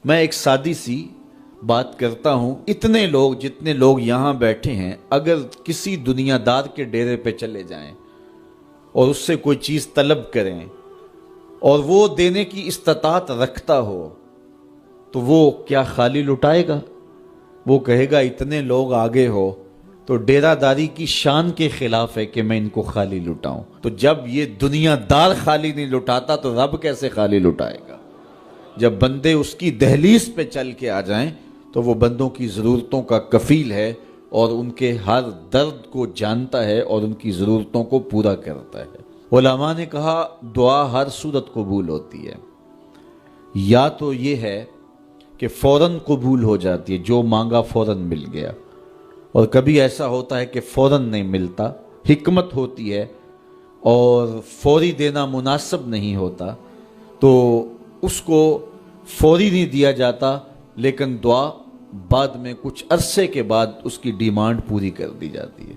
میں ایک سادی سی بات کرتا ہوں، اتنے لوگ جتنے لوگ یہاں بیٹھے ہیں اگر کسی دنیا دار کے ڈیرے پہ چلے جائیں اور اس سے کوئی چیز طلب کریں اور وہ دینے کی استطاعت رکھتا ہو تو وہ کیا خالی لٹائے گا؟ وہ کہے گا اتنے لوگ آگے ہو تو ڈیرہ داری کی شان کے خلاف ہے کہ میں ان کو خالی لٹاؤں۔ تو جب یہ دنیا دار خالی نہیں لٹاتا تو رب کیسے خالی لٹائے گا؟ جب بندے اس کی دہلیز پہ چل کے آ جائیں تو وہ بندوں کی ضرورتوں کا کفیل ہے اور ان کے ہر درد کو جانتا ہے اور ان کی ضرورتوں کو پورا کرتا ہے۔ علماء نے کہا دعا ہر صورت قبول ہوتی ہے، یا تو یہ ہے کہ فوراً قبول ہو جاتی ہے، جو مانگا فوراً مل گیا، اور کبھی ایسا ہوتا ہے کہ فوراً نہیں ملتا، حکمت ہوتی ہے اور فوری دینا مناسب نہیں ہوتا تو اس کو فوری نہیں دیا جاتا، لیکن دعا بعد میں کچھ عرصے کے بعد اس کی ڈیمانڈ پوری کر دی جاتی ہے۔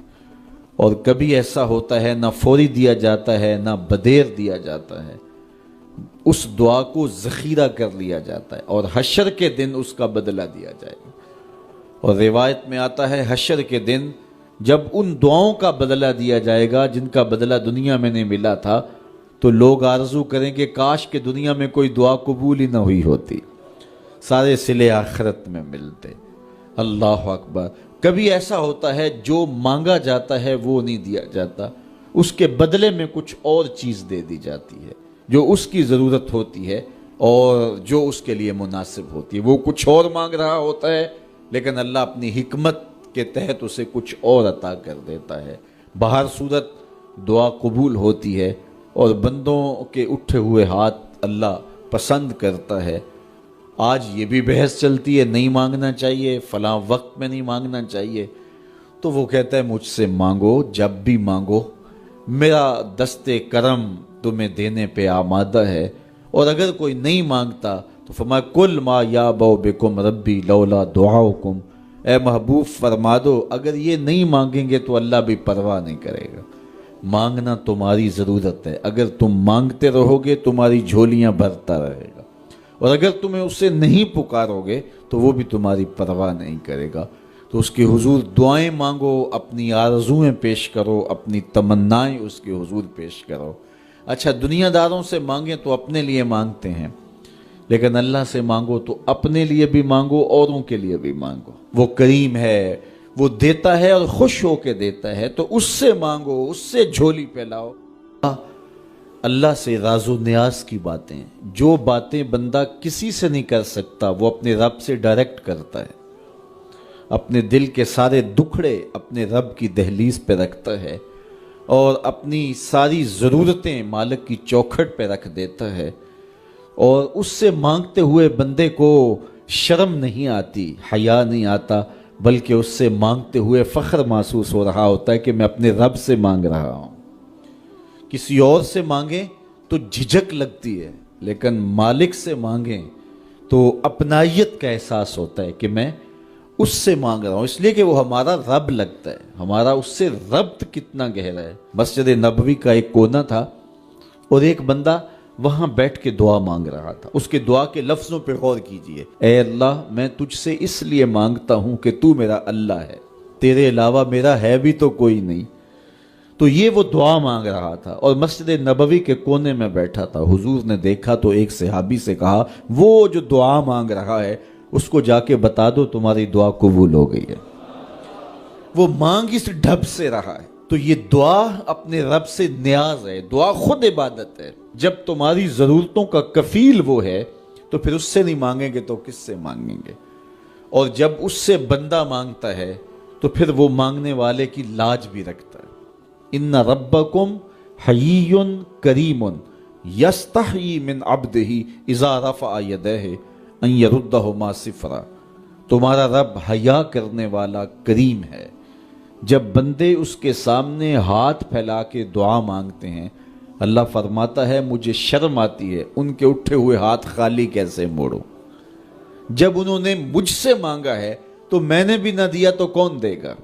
اور کبھی ایسا ہوتا ہے نہ فوری دیا جاتا ہے نہ بدیر دیا جاتا ہے، اس دعا کو ذخیرہ کر لیا جاتا ہے اور حشر کے دن اس کا بدلہ دیا جائے گا۔ اور روایت میں آتا ہے حشر کے دن جب ان دعاؤں کا بدلہ دیا جائے گا جن کا بدلہ دنیا میں نہیں ملا تھا تو لوگ آرزو کریں کہ کاش کہ دنیا میں کوئی دعا قبول ہی نہ ہوئی ہوتی، سارے صلے آخرت میں ملتے۔ اللہ اکبر۔ کبھی ایسا ہوتا ہے جو مانگا جاتا ہے وہ نہیں دیا جاتا، اس کے بدلے میں کچھ اور چیز دے دی جاتی ہے جو اس کی ضرورت ہوتی ہے اور جو اس کے لیے مناسب ہوتی ہے۔ وہ کچھ اور مانگ رہا ہوتا ہے لیکن اللہ اپنی حکمت کے تحت اسے کچھ اور عطا کر دیتا ہے۔ بہر صورت دعا قبول ہوتی ہے اور بندوں کے اٹھے ہوئے ہاتھ اللہ پسند کرتا ہے۔ آج یہ بھی بحث چلتی ہے نہیں مانگنا چاہیے، فلاں وقت میں نہیں مانگنا چاہیے، تو وہ کہتا ہے مجھ سے مانگو جب بھی مانگو، میرا دست کرم تمہیں دینے پہ آمادہ ہے۔ اور اگر کوئی نہیں مانگتا تو فرمایا کل ما یابو بکم ربی لولا دعاؤکم، اے محبوب فرما دو اگر یہ نہیں مانگیں گے تو اللہ بھی پرواہ نہیں کرے گا۔ مانگنا تمہاری ضرورت ہے، اگر تم مانگتے رہو گے تمہاری جھولیاں بھرتا رہے گا، اور اگر تمہیں اسے نہیں پکارو گے تو وہ بھی تمہاری پرواہ نہیں کرے گا۔ تو اس کے حضور دعائیں مانگو، اپنی آرزویں پیش کرو، اپنی تمنائیں اس کے حضور پیش کرو۔ اچھا دنیا داروں سے مانگیں تو اپنے لیے مانگتے ہیں، لیکن اللہ سے مانگو تو اپنے لیے بھی مانگو، اوروں کے لیے بھی مانگو۔ وہ کریم ہے، وہ دیتا ہے اور خوش ہو کے دیتا ہے، تو اس سے مانگو، اس سے جھولی پھیلاؤ۔ اللہ سے راز و نیاز کی باتیں، جو باتیں بندہ کسی سے نہیں کر سکتا وہ اپنے رب سے ڈائریکٹ کرتا ہے، اپنے دل کے سارے دکھڑے اپنے رب کی دہلیز پہ رکھتا ہے اور اپنی ساری ضرورتیں مالک کی چوکھٹ پہ رکھ دیتا ہے، اور اس سے مانگتے ہوئے بندے کو شرم نہیں آتی، حیا نہیں آتا، بلکہ اس سے مانگتے ہوئے فخر محسوس ہو رہا ہوتا ہے کہ میں اپنے رب سے مانگ رہا ہوں۔ کسی اور سے مانگیں تو جھجک لگتی ہے، لیکن مالک سے مانگیں تو اپنائیت کا احساس ہوتا ہے کہ میں اس سے مانگ رہا ہوں، اس لیے کہ وہ ہمارا رب لگتا ہے، ہمارا اس سے ربط کتنا گہرا ہے۔ مسجد نبوی کا ایک کونا تھا اور ایک بندہ وہاں بیٹھ کے دعا مانگ رہا تھا۔ اس کے دعا کے لفظوں پہ غور کیجئے، اے اللہ میں تجھ سے اس لیے مانگتا ہوں کہ تو میرا اللہ ہے، تیرے علاوہ میرا ہے بھی تو کوئی نہیں۔ تو یہ وہ دعا مانگ رہا تھا اور مسجد نبوی کے کونے میں بیٹھا تھا۔ حضور نے دیکھا تو ایک صحابی سے کہا وہ جو دعا مانگ رہا ہے اس کو جا کے بتا دو تمہاری دعا قبول ہو گئی ہے۔ وہ مانگ اس ڈھب سے رہا ہے۔ تو یہ دعا اپنے رب سے نیاز ہے، دعا خود عبادت ہے۔ جب تمہاری ضرورتوں کا کفیل وہ ہے تو پھر اس سے نہیں مانگیں گے تو کس سے مانگیں گے؟ اور جب اس سے بندہ مانگتا ہے تو پھر وہ مانگنے والے کی لاج بھی رکھتا ہے۔ ان ربکم حیی کریم یستحیی من عبدہ اذا رفع یدیہ ان یردہما صفرا۔ تمہارا رب حیا کرنے والا کریم ہے، جب بندے اس کے سامنے ہاتھ پھیلا کے دعا مانگتے ہیں اللہ فرماتا ہے مجھے شرم آتی ہے ان کے اٹھے ہوئے ہاتھ خالی کیسے موڑوں۔ جب انہوں نے مجھ سے مانگا ہے تو میں نے بھی نہ دیا تو کون دے گا؟